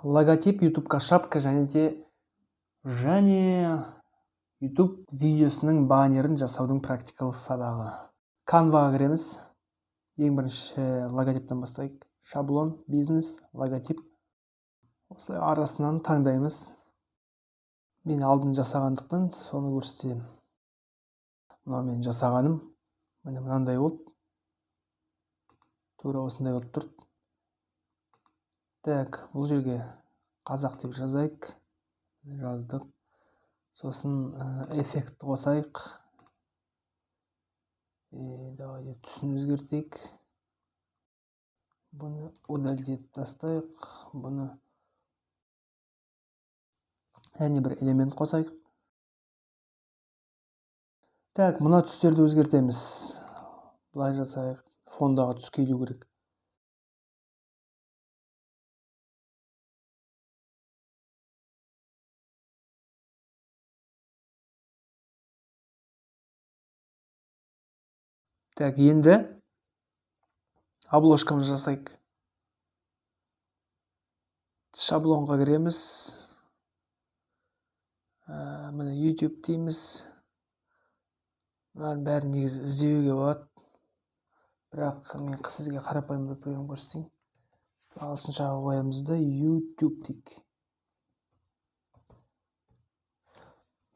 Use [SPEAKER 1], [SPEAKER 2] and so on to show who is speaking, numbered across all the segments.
[SPEAKER 1] логотип, ютубқа шапка және YouTube видеосының баннерін жасаудың практикалық сабағы. Canvaға кіреміз. Ең бірінші логотиптен бастайық. Шаблон, бизнес, логотип. Осылай арасынан таңдаймыз. Мен алдын жасағандықтан соны көрсетемін. Мынау мен жасағаным. Міне мынандай болды. Тура осындай болып тұр. Так, бұл жерге қазақ деп жазайық. Жаздық. Сосын эффект қосайық. Давай түсін өзгертейік. Бұны удалить етіп тастайық. Бұны әне бір элемент қосайық. Так, мына түстерді өзгертеміз. Бұлай жасайық. Фондағы түс келу керек. Так, енді обложкамыз жасайық. Шаблонға кіреміз. Міне YouTube дейміз. Бұлардың бәрін негізі іздеуге болады. Бірақ мен сізге қарапайым бір прием көрсетейін. Ағылшыншаға қоямыз да YouTube дейік.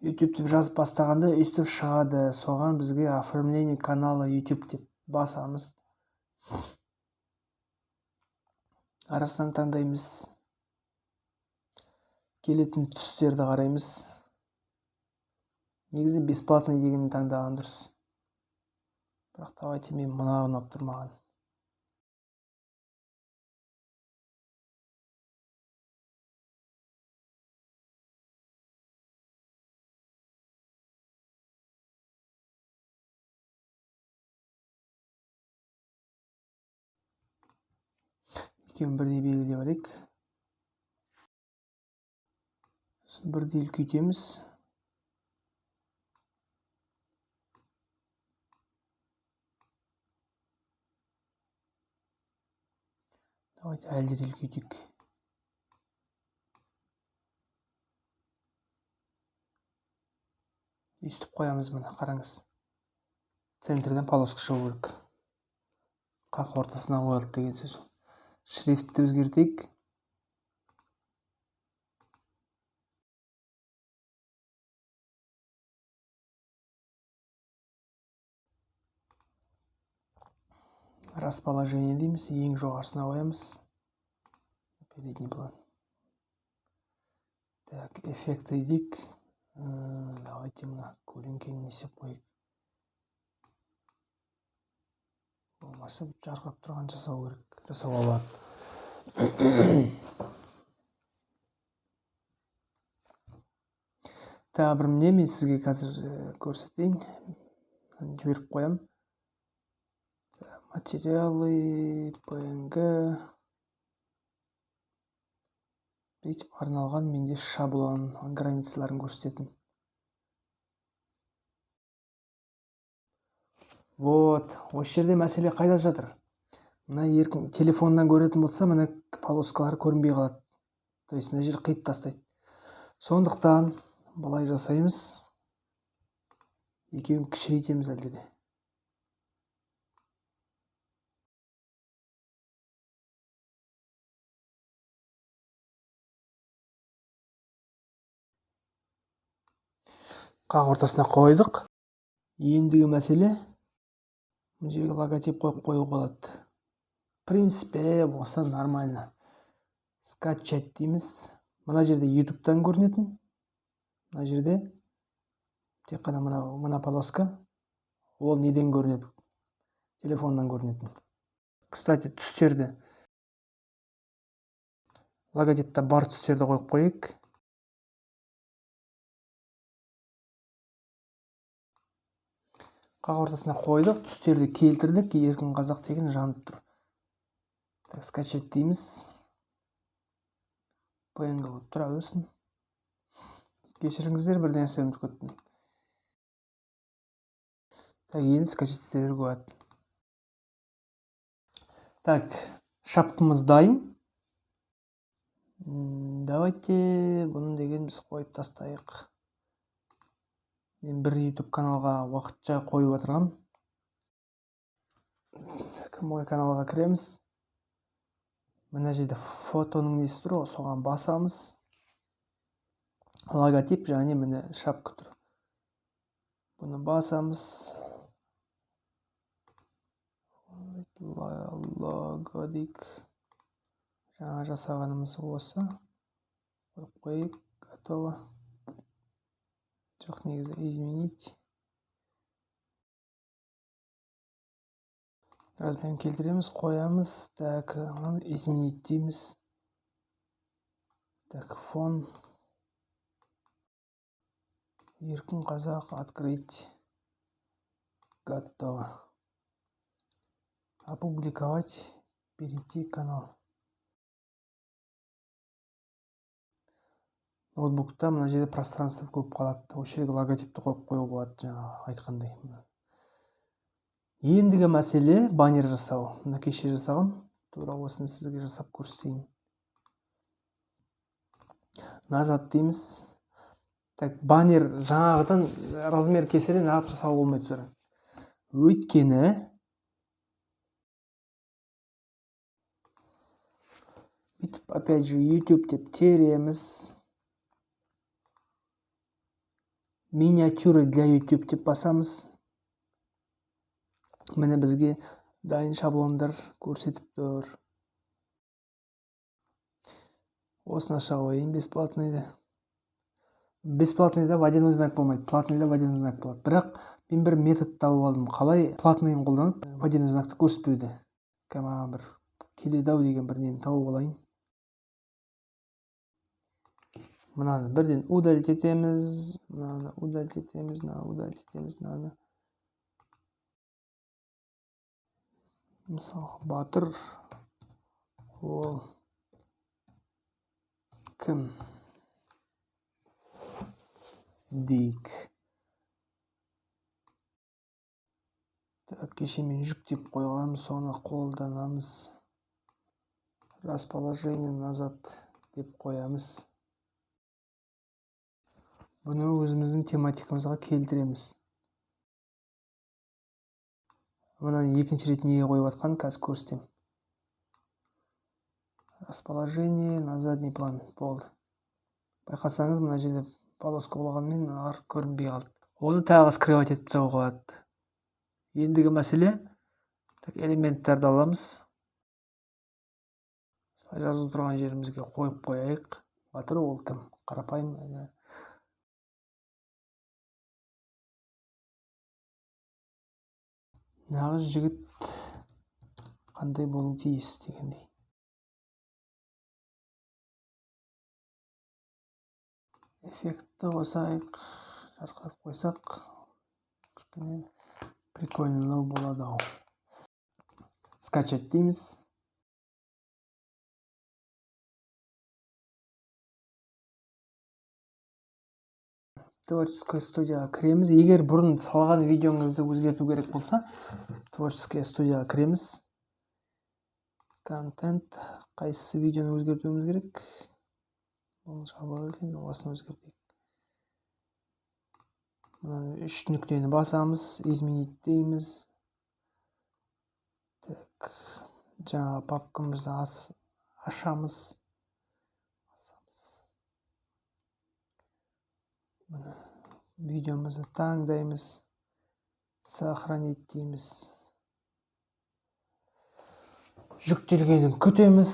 [SPEAKER 1] YouTube деп жазып бастағанда өйстіп шығады. Соған бізге оформление канала YouTube деп басамыз. Арасынан таңдаймыз. Келетін түстерді қараймыз. Негізі бесплатный дегенді таңдаған дұрыс. Бірақ давайте мен мына ұнап тұрмаған. Екеуін бірдей белгілеп алайық. Бірдей үлкейтеміз. Давайте әлде де үлкейтейік. Өйстіп қоямыз мұны, қараңыз. Центрден полоска шығу керек. Қақ ортасына қойылды деген сөз. Шрифтті өзгертейік. Расположение дейміз. Ең жоғарысына қоямыз. Передний план. Так, эффекты дейік. Давайте мына көлеңкені несеп қойып. Болмаса жарқырап тұрған жасау керек. Жасауға болады. Тағы бір міне мен сізге қазір көрсетейін. Жіберіп қоям. Материалы, PNG. Бүйтіп арналған менде шаблон границаларын көрсететін. Вот, осы жерде мәселе қайда жатыр? Мына еркін телефоннан көретін болса, мына полоскалар көрінбей қалады. То есть мына жер қиып тастайды. Сондықтан былай жасаймыз. Екеуін кішірейтеміз әлде де. Қақ ортасына қойдық. Ендігі мәселе мына жерге логотип қойып қалады. В принципе, болса нормально. Скачать дейміз. Мына жерде YouTube-тан көрінетін. Мына жерде тек қана мына полоска. Ол неден көрінеді? Телефоннан көрінетін. Кстати, түстерді. Логотипта бар түстерді қойып қойық. Қақ ортасына қойдық, түстерді келтірдік, еркін қазақ деген жанып тұр. Так, скачать дейміз. PNG болып тұра берсін. Кешіріңіздер, бірден нәрсе ұмытып кеттім. Так, енді скачать ете беруге болады. Так, шапкамыз дайын. Давайте бұны деген біз қойып тастайық. Мен бір YouTube каналға уақытша қойып отырғам. Мой каналға кіреміз. Мына жерде фотоның несі тұр ғой, соған басамыз. Логотип және міне шапка тұр. Бұны басамыз. Логотип. Жаңа жасағанымыз осы. Қойып қойып, готово. Жоқ, негізі изменить. Размерін келтіреміз, қоямыз. Так, изменить дейміз. Так, фон. Еркін қазақ, открыть. Готово. Опубликовать. Перейти канал. Ноутбукта мына жерде пространство көп қалады. Осы жерге логотипті қойып қою болады, жаңа айтқандай. Ендігі мәселе баннер жасау. Мына кеше жасағым. Тура осыны сізге жасап көрсетейін. Назад дейміз. Так, баннер жаңағыдан размер кесере неғып жасау болмайды сөре. Өйткені бүйтіп, опять же, YouTube деп тереміз. Миниатюры для YouTube деп басамыз. Міне бізге дайын шаблондар көрсетіп тұр. Осыны аша қойын, бесплатныйды. Бесплатныйда водяной знак болмайды, платныйда водяной знак болады. Бірақ мен бір метод тауып алдым. Қалай платныйын қолданып водяной знакты көрсетпеуді. Маған бір келеді-ау деген бір нені тауып алайын. Мынаны бірден удалить етеміз. Мынаны удалить етеміз. Мынаны. Мысалы, Батыр ол кім дейік. Так, кеше мен жүктеп қойғанмын, соны қолданамыз. Расположение назад деп қоямыз. Бұны өзіміздің тематикамызға келтіреміз. Мұнан екінші рет неге қойып атқан, қазір көрсетем. Расположение на задний план болды. Байқасаңыз, мына жерде полоска болғанмен арық көрінбей қалды. Оны тағы скрывать етіп тастауға болады. Ендігі мәселе, элементтерді аламыз. Жазылып тұрған жерімізге қойып қояйық. Батыр ол кім? Қарапайым. Нағыз жігіт қандай болу тиіс дегендей. Эффектті қосайық, жарқырап қойсақ, прикольно болады ау. Скачать дейміз. Творческая студияға кіреміз. Егер бұрын салған видеоңызды өзгерту керек болса, творческая студияға кіреміз. Контент. Қайсы видеоны өзгертуіміз керек? Бұл жабылып екен, осыны өзгертейік. Үш нүктені басамыз, изменить дейміз. Так, жаңа папкамызды ашамыз. Видеомызды таңдаймыз. Сохранить дейміз. Жүктелгенін күтеміз.